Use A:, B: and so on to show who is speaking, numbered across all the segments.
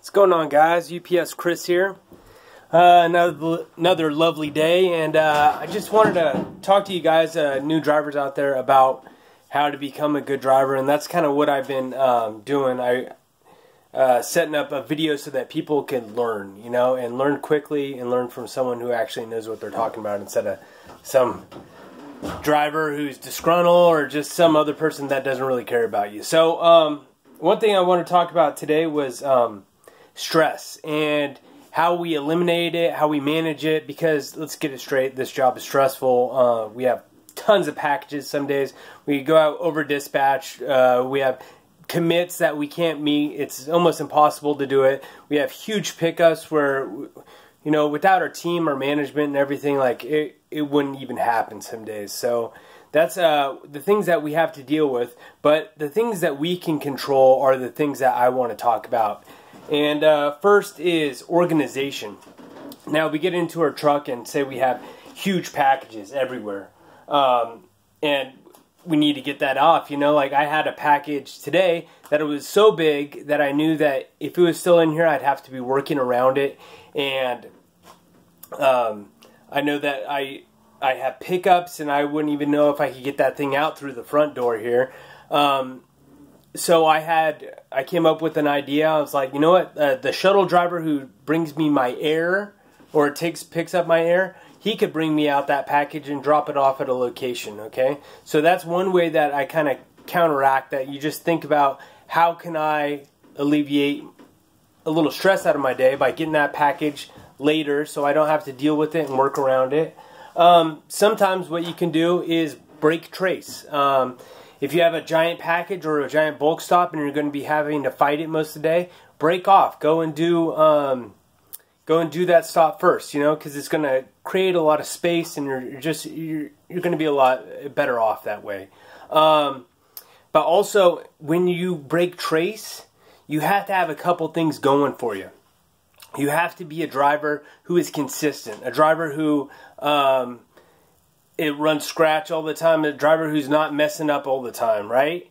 A: What's going on, guys? UPS Chris here. Another lovely day, and I just wanted to talk to you guys, new drivers out there, about how to become a good driver, and that's kind of what I've been doing. Setting up a video so that people can learn, and learn quickly and learn from someone who actually knows what they're talking about instead of some driver who's disgruntled or just some other person that doesn't really care about you. So one thing I want to talk about today was stress and how we eliminate it, how we manage it, because let's get it straight, this job is stressful. We have tons of packages some days. We go out over dispatch. We have commits that we can't meet. It's almost impossible to do it. We have huge pickups where, without our team, our management and everything, like it wouldn't even happen some days. So that's the things that we have to deal with. But the things that we can control are the things that I want to talk about. And first is organization. Now we get into our truck and say we have huge packages everywhere. And we need to get that off, like I had a package today that it was so big that I knew that if it was still in here, I'd have to be working around it. And I know that I have pickups and I wouldn't even know if I could get that thing out through the front door here. So I came up with an idea. I was like, you know what, the shuttle driver who brings me my air or picks up my air, he could bring me out that package and drop it off at a location, okay? So that's one way that I kind of counteract that. You just think about, how can I alleviate a little stress out of my day by getting that package later so I don't have to deal with it and work around it. Sometimes what you can do is break trace. If you have a giant package or a giant bulk stop and you're going to be having to fight it most of the day, break off. Go and do that stop first, because it's going to create a lot of space, and you're going to be a lot better off that way. But also, when you break trace, you have to have a couple things going for you. You have to be a driver who is consistent, a driver who it runs scratch all the time, a driver who's not messing up all the time, right?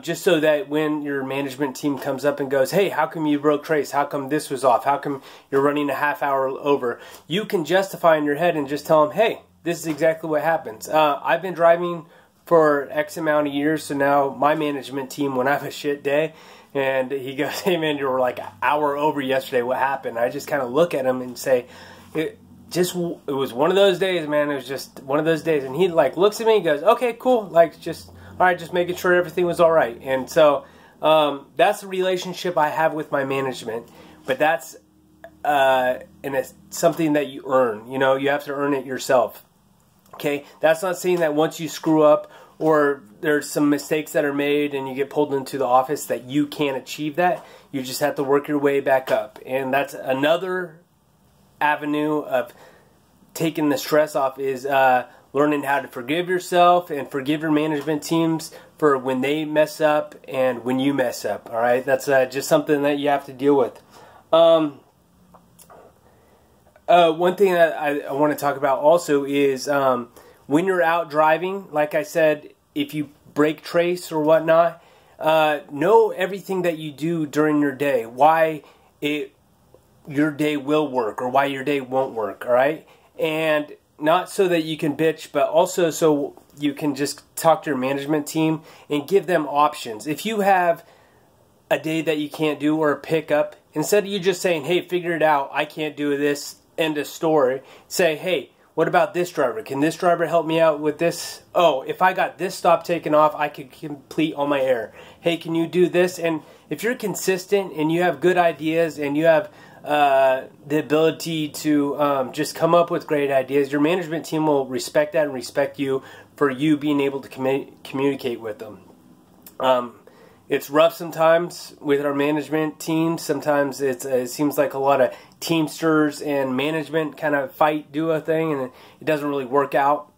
A: Just so that when your management team comes up and goes, hey, how come you broke trace? How come this was off? How come you're running a half hour over? You can justify in your head and just tell them, hey, this is exactly what happens. I've been driving for X amount of years, so now my management team, when I have a shit day, and he goes, hey man, you were like an hour over yesterday, what happened? I just kind of look at him and say, it was one of those days, man. It was just one of those days. And he looks at me and goes, okay, cool. All right, just making sure everything was all right. And so that's the relationship I have with my management. But that's and it's something that you earn. You have to earn it yourself. Okay, that's not saying that once you screw up or there's some mistakes that are made and you get pulled into the office that you can't achieve that. You just have to work your way back up. And that's another avenue of taking the stress off, is learning how to forgive yourself and forgive your management teams for when they mess up and when you mess up. All right, that's just something that you have to deal with. One thing that I want to talk about also is when you're out driving, like I said, if you break trace or whatnot, know everything that you do during your day, why your day will work or why your day won't work, all right? And not so that you can bitch, but also so you can just talk to your management team and give them options. If you have a day that you can't do or a pickup, instead of you just saying, hey, figure it out, I can't do this, end of story, say, hey, what about this driver? Can this driver help me out with this? Oh, if I got this stop taken off, I could complete all my air. Hey, can you do this? And if you're consistent and you have good ideas and you have the ability to just come up with great ideas, your management team will respect that and respect you for you being able to communicate with them. It's rough sometimes with our management team. Sometimes it seems like a lot of teamsters and management kind of do a thing, and it doesn't really work out.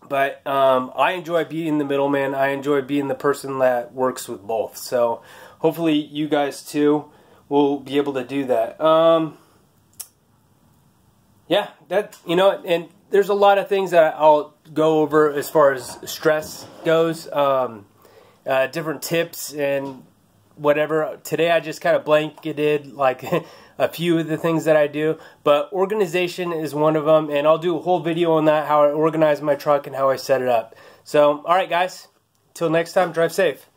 A: But I enjoy being the middleman. I enjoy being the person that works with both. So hopefully you guys too will be able to do that. Yeah, and there's a lot of things that I'll go over as far as stress goes. Different tips and whatever. Today I just kind of blanketed like a few of the things that I do, but organization is one of them, and I'll do a whole video on that, how I organize my truck and how I set it up. So, alright guys, till next time, drive safe.